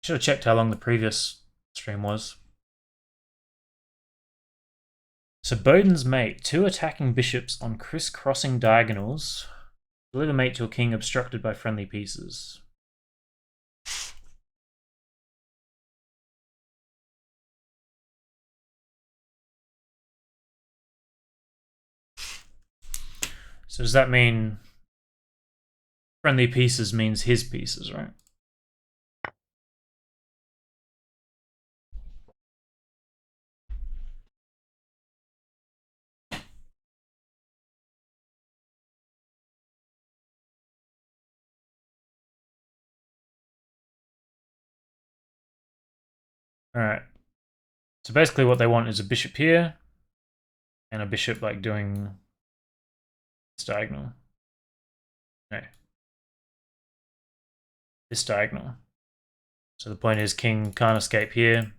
Should have checked how long the previous stream was. So Boden's mate, two attacking bishops on crisscrossing diagonals. Deliver mate to a king obstructed by friendly pieces. So does that mean friendly pieces means his pieces, right? Alright. So basically what they want is a bishop here, and a bishop like doing this diagonal. No. This diagonal. So the point is king can't escape here,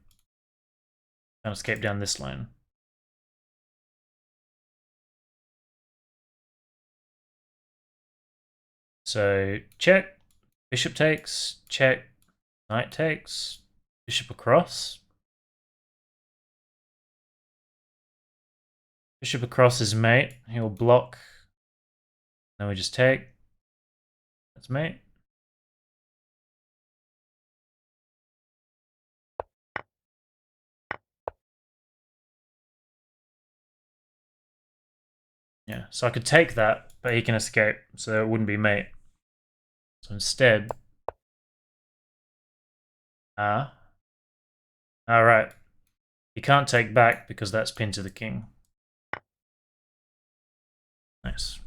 can't escape down this line. So check, bishop takes, check, knight takes, bishop across. Bishop across his mate, he'll block. Then we just take. That's mate. Yeah, so I could take that, but he can escape, so it wouldn't be mate. So instead, alright. He can't take back because that's pinned to the king. Nice.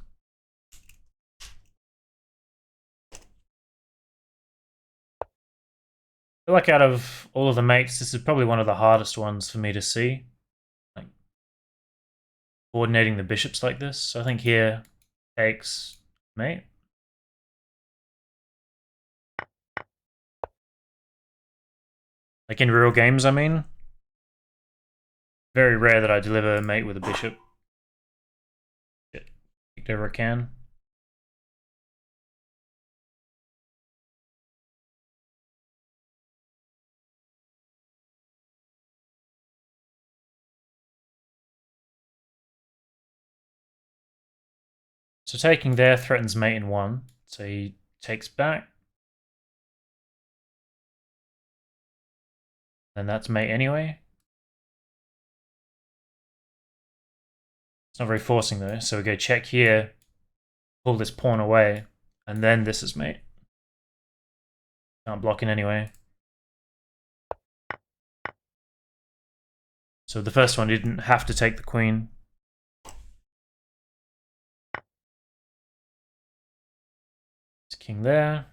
I feel like out of all of the mates, this is probably one of the hardest ones for me to see. Like coordinating the bishops like this. So I think here takes mate. Like in real games, I mean. Very rare that I deliver a mate with a bishop. Picked over a can. So taking there threatens mate in one. So he takes back. Then that's mate anyway. It's not very forcing though. So we go check here, pull this pawn away, and then this is mate. Can't block in anyway. So the first one didn't have to take the queen. It's king there.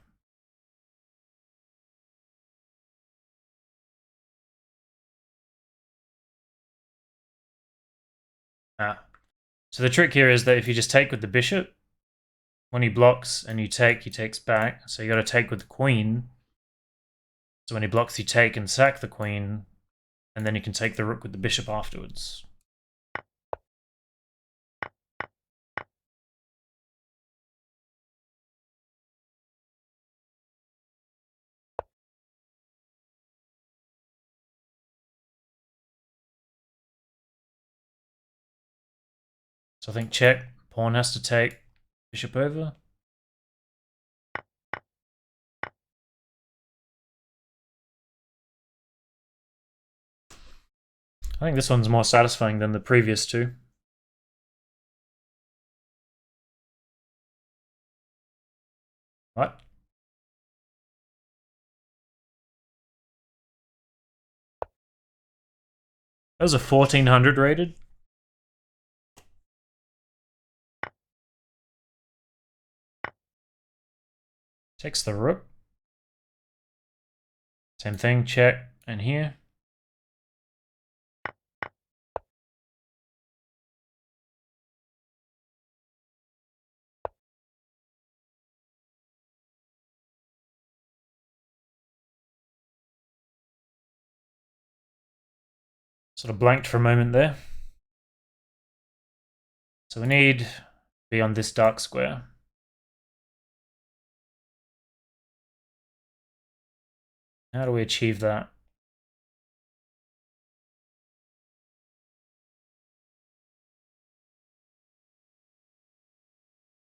So the trick here is that if you just take with the bishop, when he blocks and you take, he takes back. So you got to take with the queen. So when he blocks, you take and sack the queen, and then you can take the rook with the bishop afterwards. So I think check, pawn has to take, bishop over. I think this one's more satisfying than the previous two. What? That was a 1400 rated. Takes the rook. Same thing, check, and here. Sort of blanked for a moment there. So we need to be on this dark square. How do we achieve that?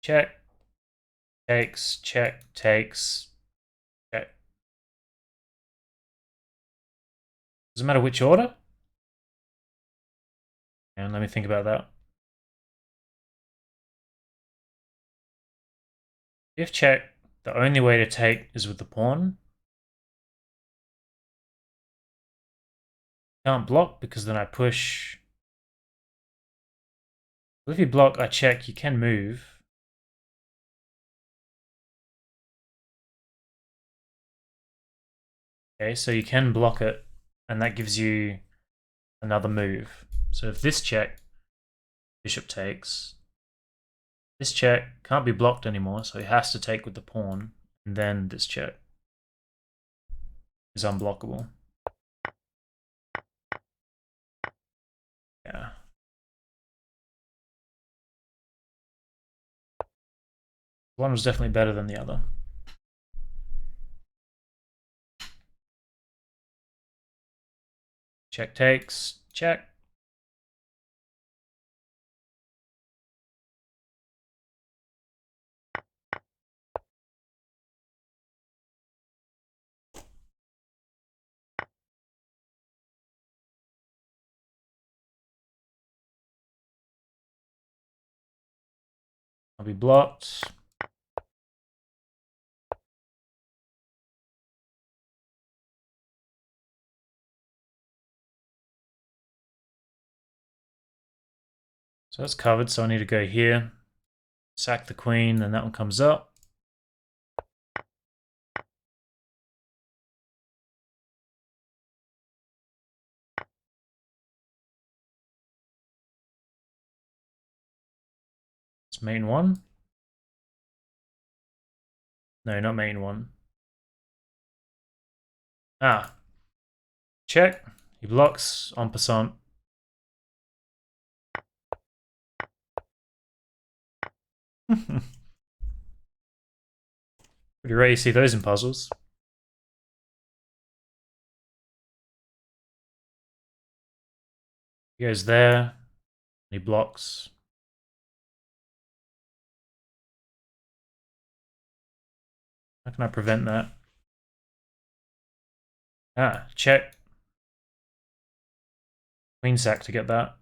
Check, takes, check, takes, check. Doesn't matter which order? And let me think about that. If check, the only way to take is with the pawn. Can't block because then I push. Well, if you block, I check, you can move. Okay, so you can block it, and that gives you another move. So if this check, bishop takes. This check can't be blocked anymore, so he has to take with the pawn, and then this check is unblockable. Yeah. One was definitely better than the other. Check takes, check. I'll be blocked. So that's covered, so I need to go here, sack the queen, and that one comes up. It's main one. No, not main one. Ah. Check. He blocks en passant. Pretty rare you see those in puzzles. He goes there, and he blocks. How can I prevent that? Ah, check. Queen sack to get that.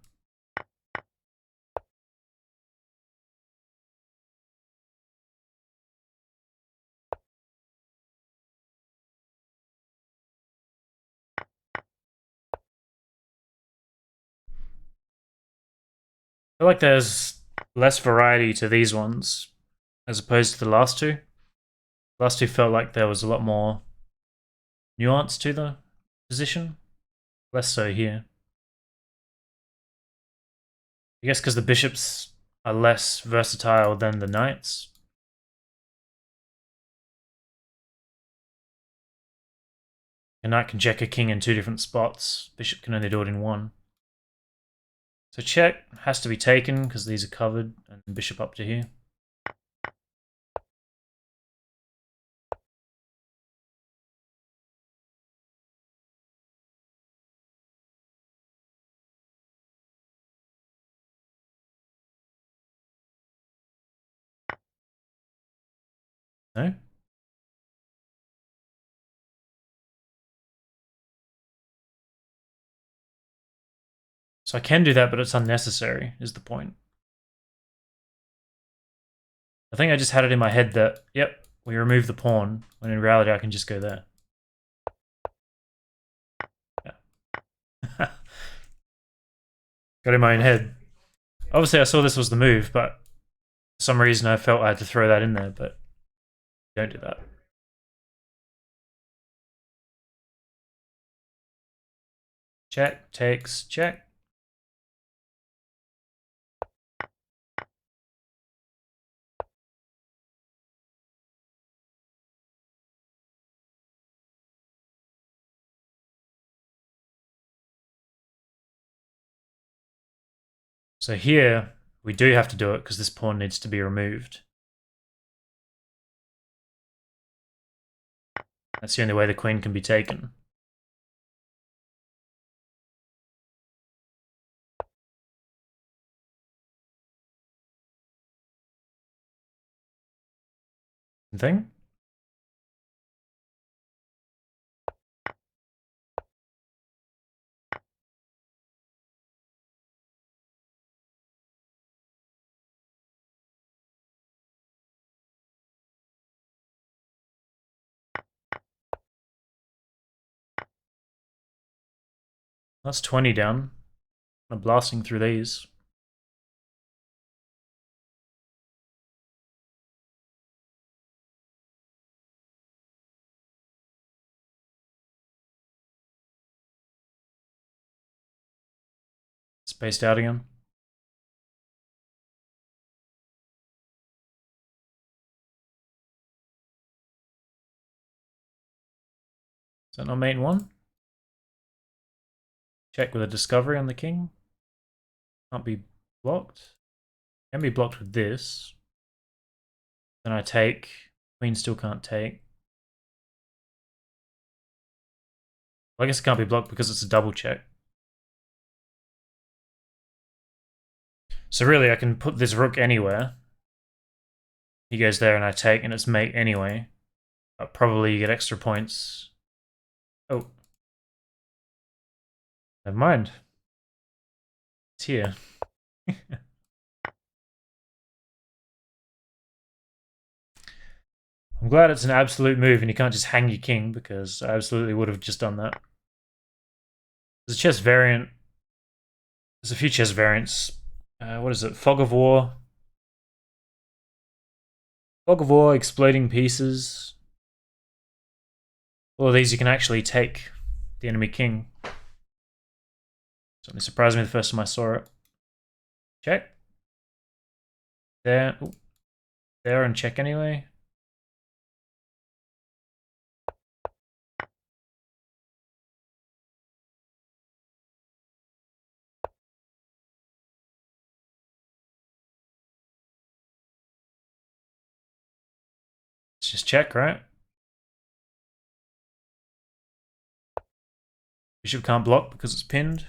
I feel like there's less variety to these ones as opposed to the last two. The last two felt like there was a lot more nuance to the position. Less so here. I guess because the bishops are less versatile than the knights. A knight can check a king in two different spots. Bishop can only do it in one. So check has to be taken because these are covered, and bishop up to here. No? So I can do that, but it's unnecessary, is the point. I think I just had it in my head that, yep, we remove the pawn, when in reality I can just go there. Yeah. Got in my own head. Obviously I saw this was the move, but for some reason I felt I had to throw that in there, but don't do that. Check, takes, check. So here, we do have to do it because this pawn needs to be removed. That's the only way the queen can be taken. Thing. That's 20 down. I'm blasting through these. Spaced out again. Is that not mate 1? Check with a discovery on the king. Can't be blocked. Can be blocked with this. Then I take. Queen still can't take. Well, I guess it can't be blocked because it's a double check. So really, I can put this rook anywhere. He goes there and I take, and it's mate anyway. But probably you get extra points. Oh. Never mind. It's here. I'm glad it's an absolute move and you can't just hang your king, because I absolutely would have just done that. There's a chess variant. There's a few chess variants. What is it? Fog of War. Fog of War, Exploding Pieces. All of these you can actually take the enemy king. Certainly surprised me the first time I saw it. Check. There. Ooh. There and check anyway. Let's just check, right? Bishop can't block because it's pinned.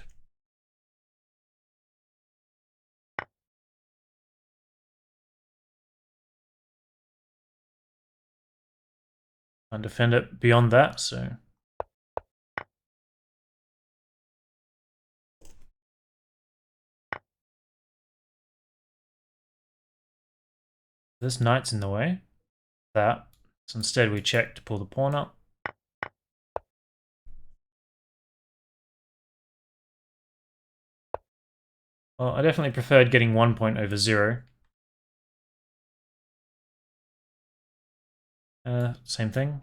Can't defend it beyond that, so. This knight's in the way. That. So instead we check to pull the pawn up. Well, I definitely preferred getting 1 point over 0. Same thing.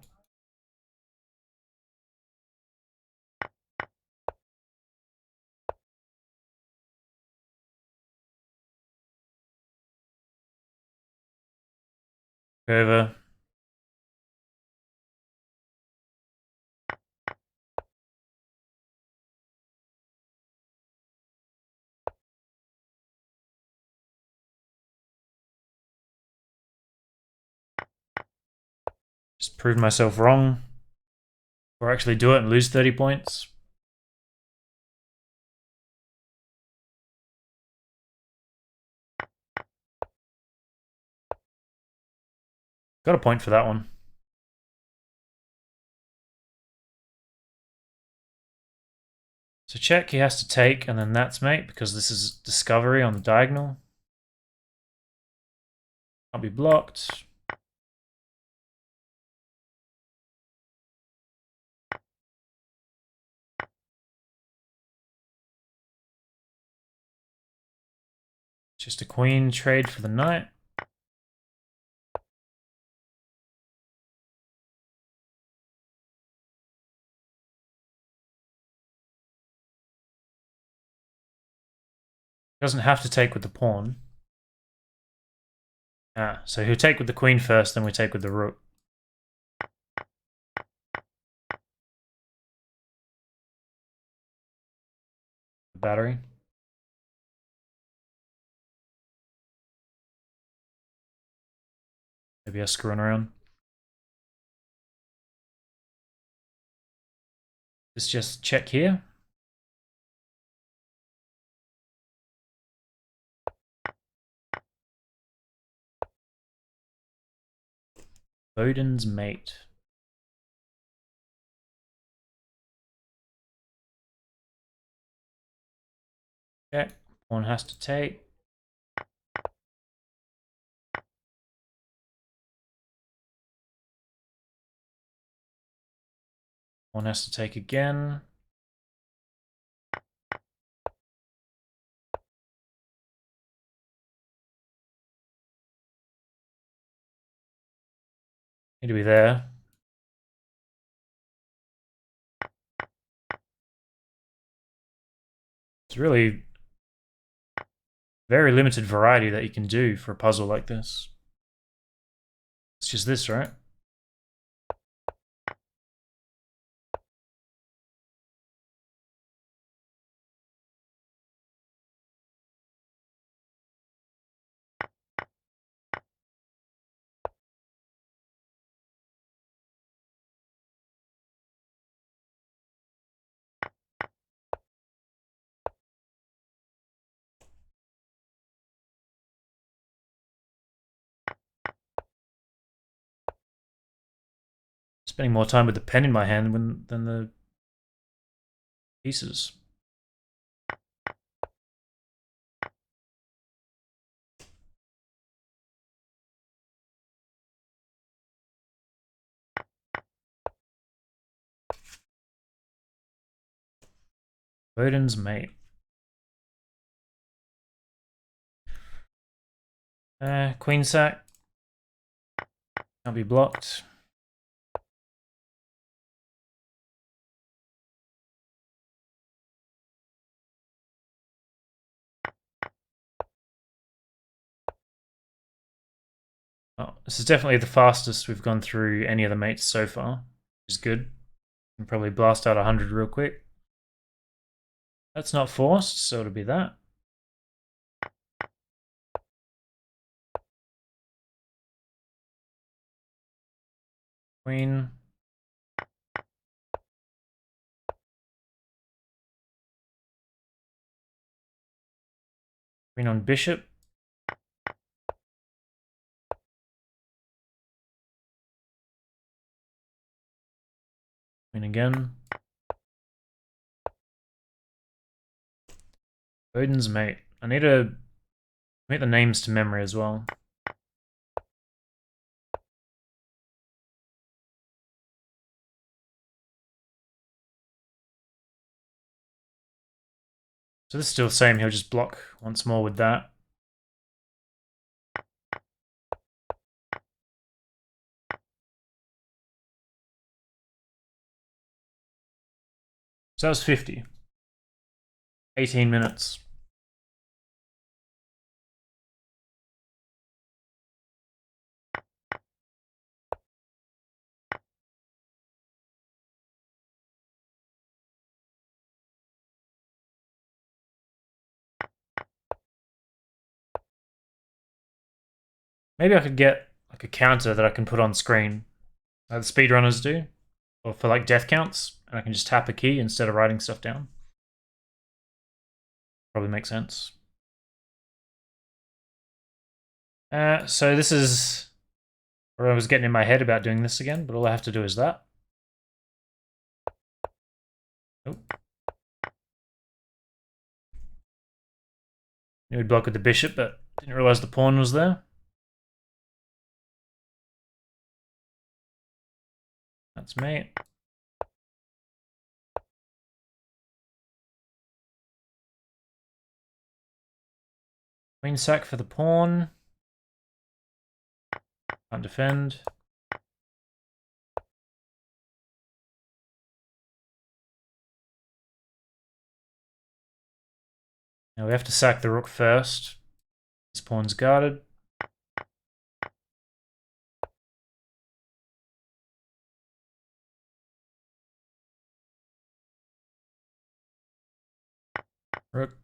Go over. Just prove myself wrong. Or actually do it and lose 30 points. Got a point for that one. So check, he has to take, and then that's mate, because this is discovery on the diagonal. Can't be blocked. Just a queen trade for the knight. Doesn't have to take with the pawn. So he'll take with the queen first, then we take with the rook. The battery. Maybe I'm screwing around. Let's just check here. Boden's mate. Okay, pawn has to take. Pawn has to take again. Need to be there. It's really very limited variety that you can do for a puzzle like this. It's just this, right? Spending more time with the pen in my hand than the pieces. Boden's mate. Queen sack. Can't be blocked. Oh, this is definitely the fastest we've gone through any of the mates so far, which is good. Can probably blast out 100 real quick. That's not forced, so it'll be that. Queen. Queen on bishop. Queen again. Boden's mate. I need to commit the names to memory as well. So this is still the same, he'll just block once more with that. So that was 50. 18 minutes. Maybe I could get like a counter that I can put on screen, like the speedrunners do, or for like death counts, and I can just tap a key instead of writing stuff down. Probably makes sense. So this is where I was getting in my head about doing this again, but all I have to do is that. Oh. Knew we'd block with the bishop, but didn't realize the pawn was there. That's mate. Queen sack for the pawn. Can't defend. Now we have to sack the rook first. This pawn's guarded. Rook.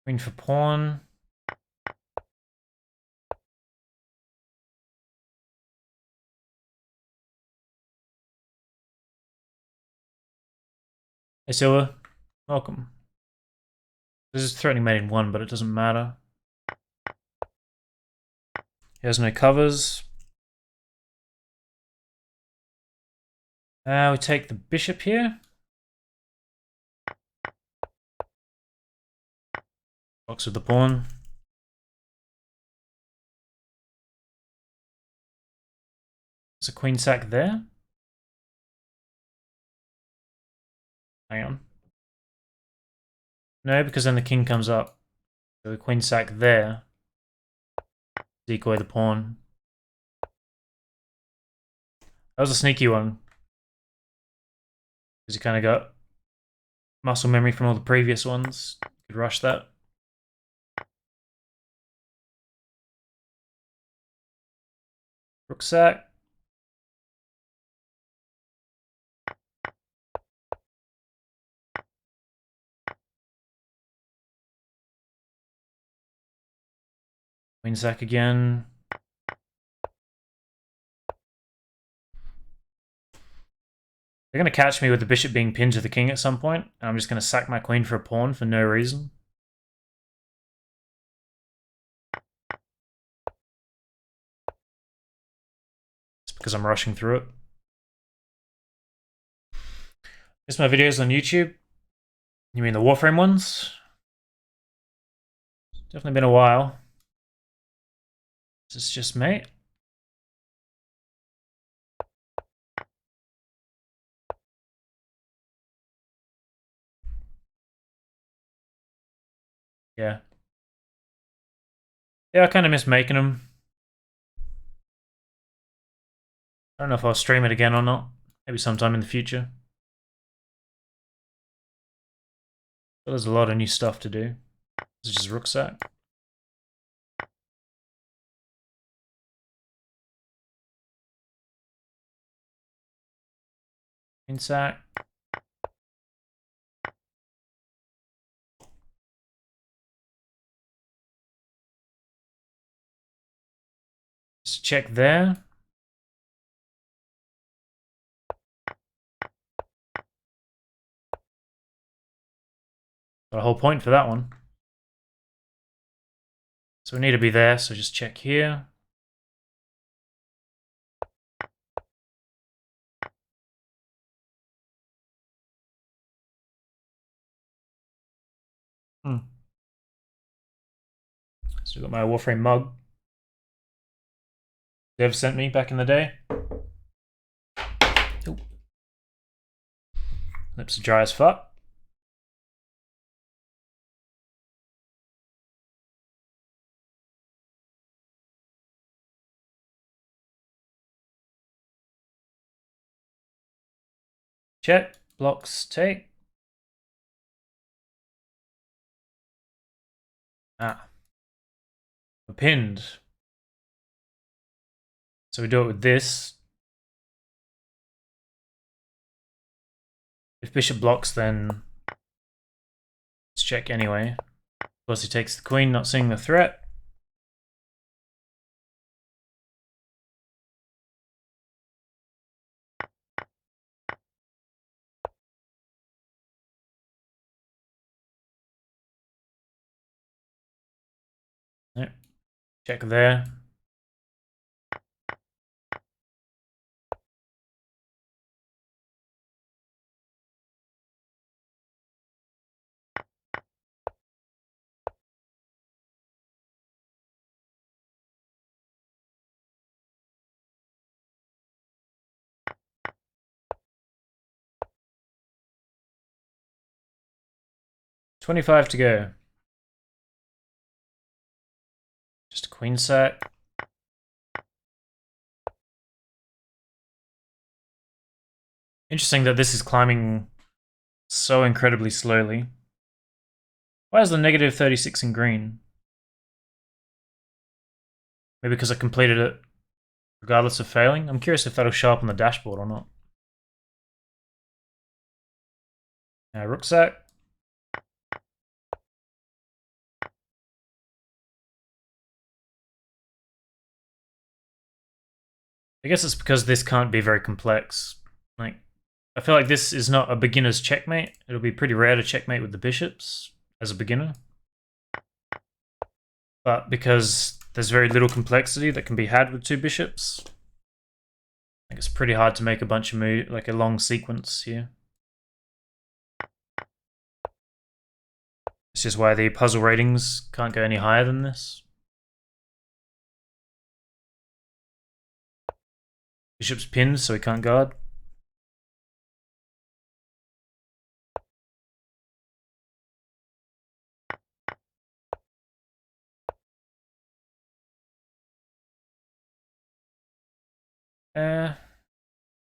Queen for pawn. Hey Silver, welcome. This is threatening mate in 1, but it doesn't matter. He has no covers. We take the bishop here. Blocks with the pawn. There's a queen sack there. Hang on. No, because then the king comes up. So the queen sack there. Decoy the pawn. That was a sneaky one. Because you kind of got muscle memory from all the previous ones. You could rush that. Rook sack. Queen sack again. They're going to catch me with the bishop being pinned to the king at some point, and I'm just going to sack my queen for a pawn for no reason. It's because I'm rushing through it. Here's my videos on YouTube. You mean the Warframe ones? Definitely been a while. Is this just mate? Yeah. Yeah, I kind of miss making them. I don't know if I'll stream it again or not. Maybe sometime in the future. But there's a lot of new stuff to do. This is just rucksack. Queen sack. Just check there. Got a whole point for that one. So we need to be there, so just check here. Still got my Warframe mug. Dev sent me back in the day. Ooh. Lips are dry as fuck. Check. Blocks take. Ah. We're pinned. So we do it with this. If bishop blocks, then let's check anyway. Of course, he takes the queen, not seeing the threat. Yep. Check there. $25 to go. Just a queen sack. Interesting that this is climbing so incredibly slowly. Why is the negative 36 in green? Maybe because I completed it regardless of failing? I'm curious if that'll show up on the dashboard or not. Rucksack. I guess it's because this can't be very complex. Like, I feel like this is not a beginner's checkmate. It'll be pretty rare to checkmate with the bishops as a beginner. But because there's very little complexity that can be had with two bishops, I think it's pretty hard to make a bunch of moves, like a long sequence here. This is why the puzzle ratings can't go any higher than this. Bishop's pinned, so he can't guard.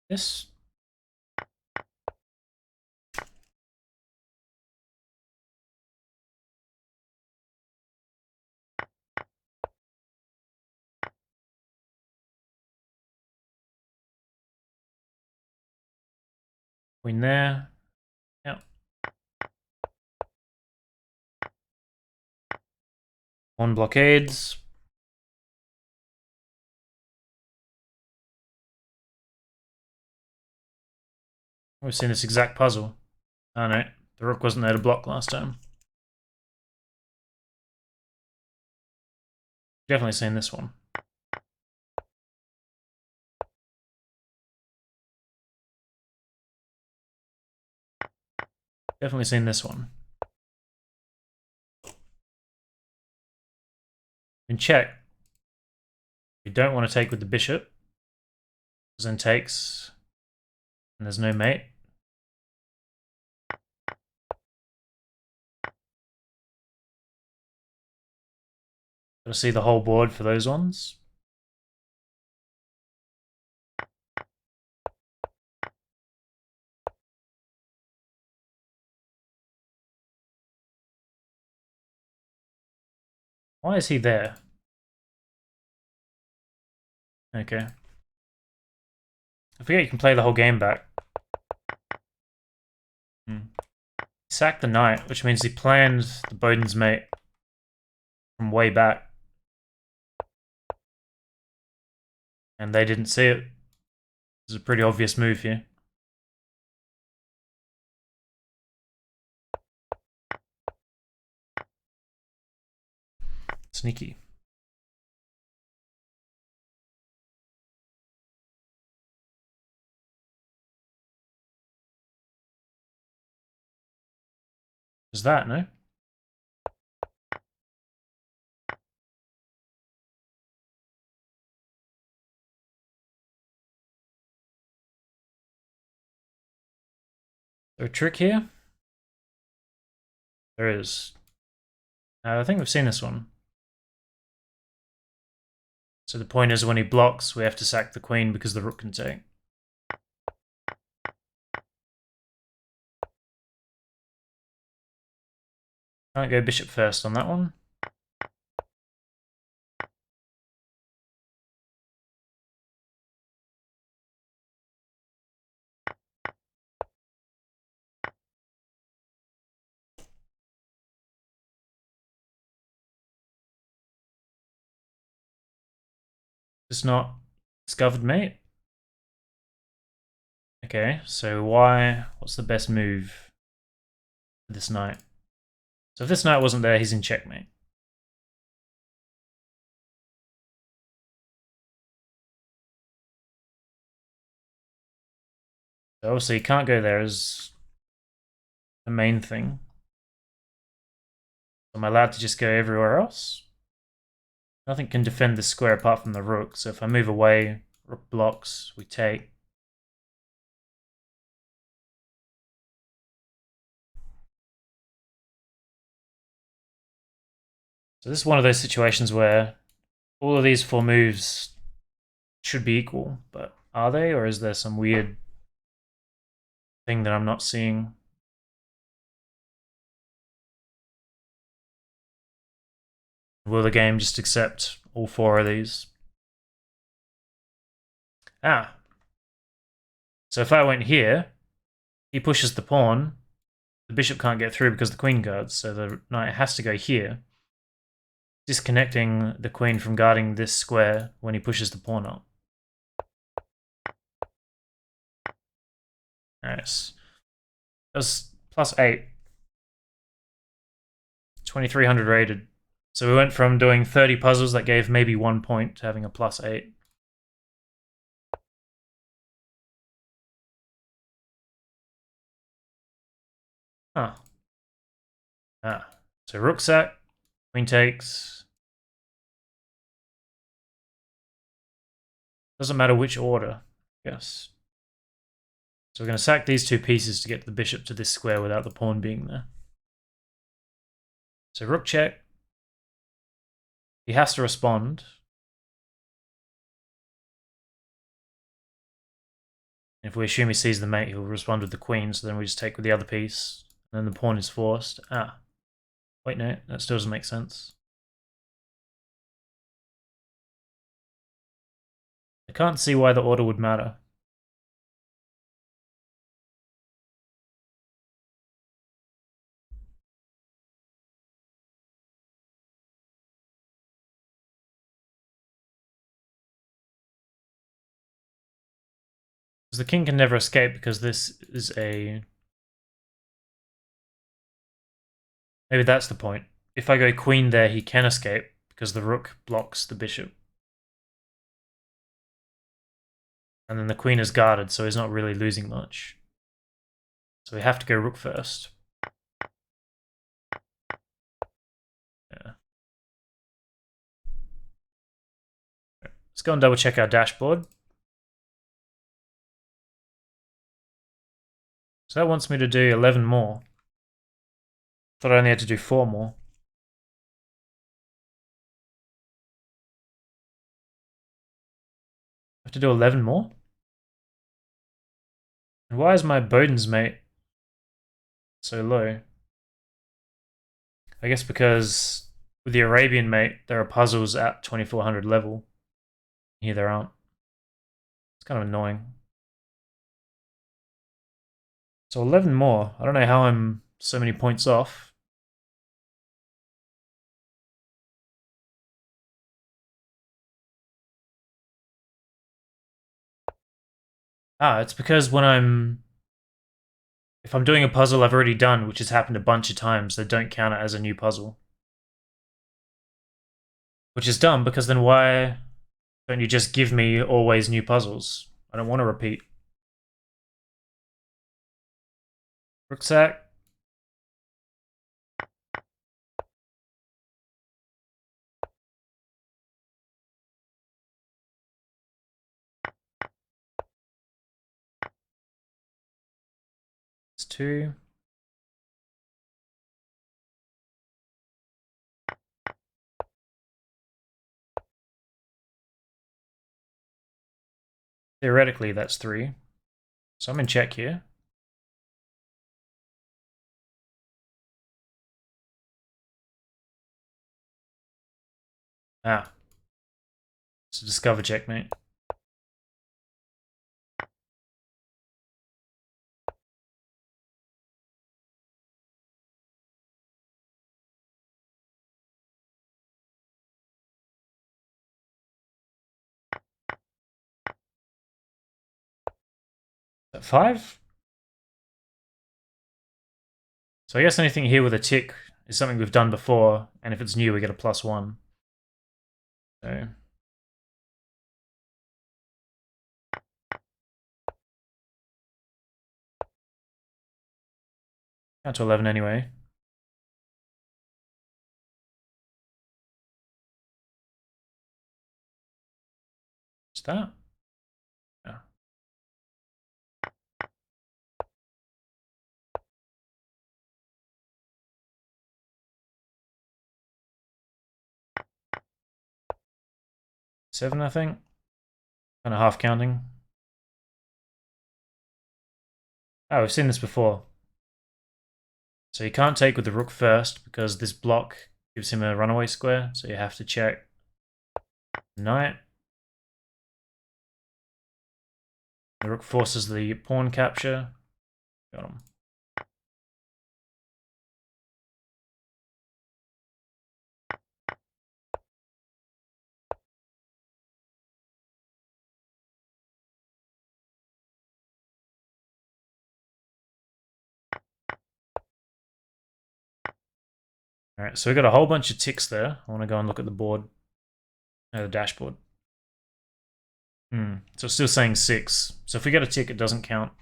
This. Queen there. Yeah. Pawn blockades. We've seen this exact puzzle. Oh no, the rook wasn't there to block last time. Definitely seen this one. Definitely seen this one. In check, you don't want to take with the bishop, because then takes, and there's no mate. Gotta see the whole board for those ones. Why is he there? Okay. I forget you can play the whole game back. He sacked the knight, which means he planned the Boden's mate from way back. And they didn't see it. It's a pretty obvious move here. Sneaky. Is that, no? Is there a trick here? There is. I think we've seen this one. So the point is when he blocks, we have to sack the queen because the rook can take. Can't go bishop first on that one. It's not discovered mate. Okay, so what's the best move for this knight? So if this knight wasn't there, he's in checkmate. So obviously he can't go there as the main thing. Am I allowed to just go everywhere else? Nothing can defend this square apart from the rook, so if I move away, rook blocks, we take. So this is one of those situations where all of these four moves should be equal, but are they, or is there some weird thing that I'm not seeing? Will the game just accept all four of these? Ah. So if I went here, he pushes the pawn, the bishop can't get through because the queen guards, so the knight has to go here, disconnecting the queen from guarding this square when he pushes the pawn up. Nice. That's +8. 2300 rated. So we went from doing 30 puzzles that gave maybe 1 point to having a +8. Huh. Ah. So rook sack, queen takes. Doesn't matter which order, I guess. So we're going to sack these two pieces to get the bishop to this square without the pawn being there. So rook check. He has to respond. If we assume he sees the mate, he'll respond with the queen, so then we just take with the other piece. And then the pawn is forced. Ah. Wait, no, that still doesn't make sense. I can't see why the order would matter. Because the king can never escape because this is a... Maybe that's the point. If I go queen there, he can escape because the rook blocks the bishop. And then the queen is guarded, so he's not really losing much. So we have to go rook first. Yeah. Let's go and double check our dashboard. So that wants me to do 11 more. Thought I only had to do 4 more. I have to do 11 more? And why is my Boden's mate so low? I guess because with the Arabian mate, there are puzzles at 2400 level. Here there aren't. It's kind of annoying. So 11 more. I don't know how I'm so many points off. Ah, it's because if I'm doing a puzzle I've already done, which has happened a bunch of times, they don't count it as a new puzzle. Which is dumb, because then why don't you just give me always new puzzles? I don't want to repeat. Rucksack. It's 2. Theoretically, that's 3. So I'm in check here. Ah. It's a discover checkmate. Is that 5? So I guess anything here with a tick is something we've done before, and if it's new, we get a +1. So count to 11 anyway. Is that? Yeah. Seven, I think. Kind of half counting. Oh, we've seen this before. So you can't take with the rook first because this block gives him a runaway square. So you have to check knight. The rook forces the pawn capture. Got him. Alright, so we got a whole bunch of ticks there. I want to go and look at the board. The dashboard. So it's still saying 6. So if we get a tick, it doesn't count.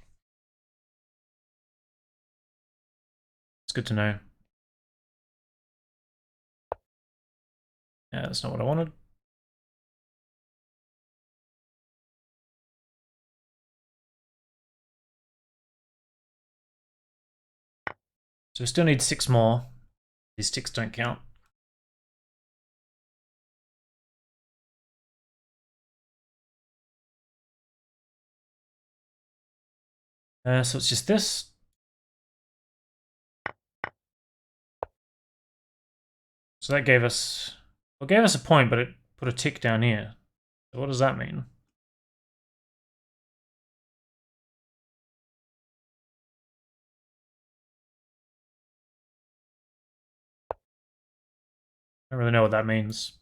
It's good to know. Yeah, that's not what I wanted. So we still need 6 more. These ticks don't count. So it's just this. So that gave us... Well, it gave us a point, but it put a tick down here. So what does that mean? I don't really know what that means.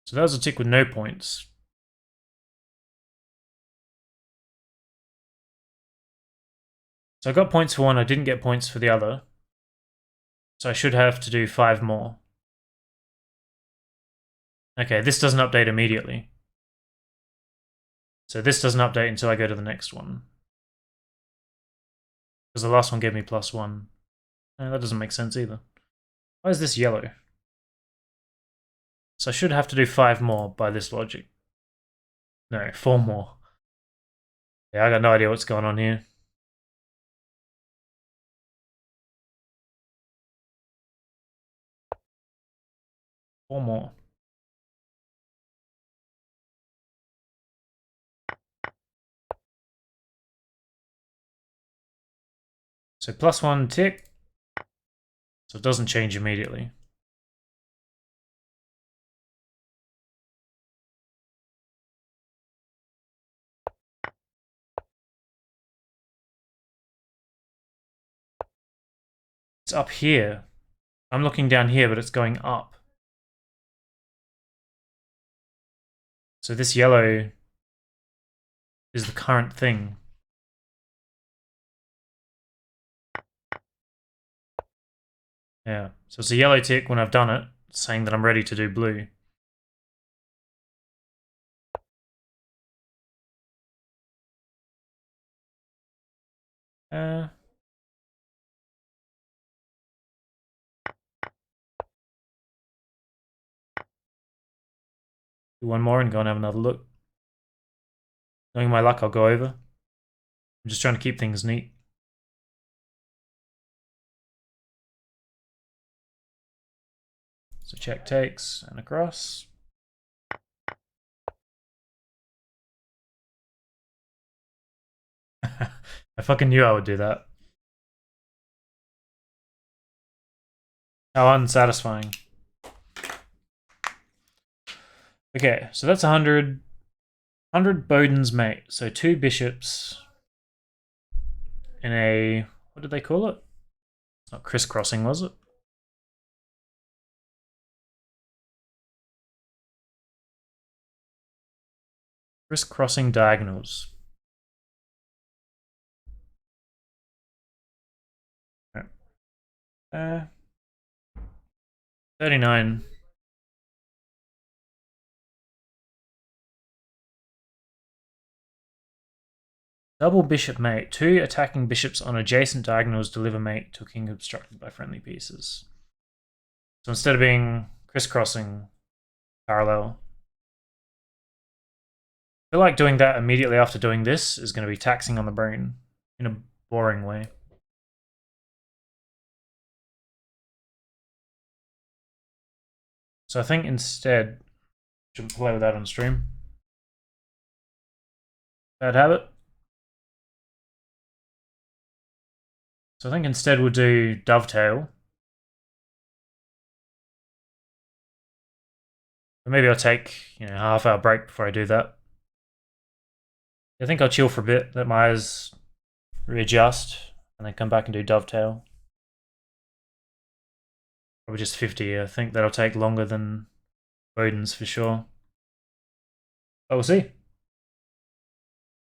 So that was a tick with no points. So I got points for one, I didn't get points for the other. So I should have to do 5 more. Okay, this doesn't update immediately. So this doesn't update until I go to the next one. Because the last one gave me +1. That doesn't make sense either. Why is this yellow? So I should have to do 5 more by this logic. No, 4 more. Yeah, I got no idea what's going on here. Four more. So +1 tick. So it doesn't change immediately. It's up here. I'm looking down here, but it's going up. So this yellow is the current thing. Yeah, so it's a yellow tick when I've done it, saying that I'm ready to do blue. Do one more and go and have another look. Knowing my luck, I'll go over. I'm just trying to keep things neat. So check takes and across. I fucking knew I would do that. How unsatisfying. Okay, so that's 100. 100 Boden's mate. So 2 bishops in a... What did they call it? It's not crisscrossing, was it? Crisscrossing diagonals. 39. Double bishop mate. 2 attacking bishops on adjacent diagonals deliver mate to a king obstructed by friendly pieces. So instead of being crisscrossing parallel, I feel like doing that immediately after doing this is going to be taxing on the brain in a boring way. So I think instead, should play with that on stream. Bad habit. So I think instead we'll do dovetail. But maybe I'll take, a half-hour break before I do that. I think I'll chill for a bit, let my eyes readjust, and then come back and do dovetail. Probably just 50. I think that'll take longer than Boden's for sure. But we'll see.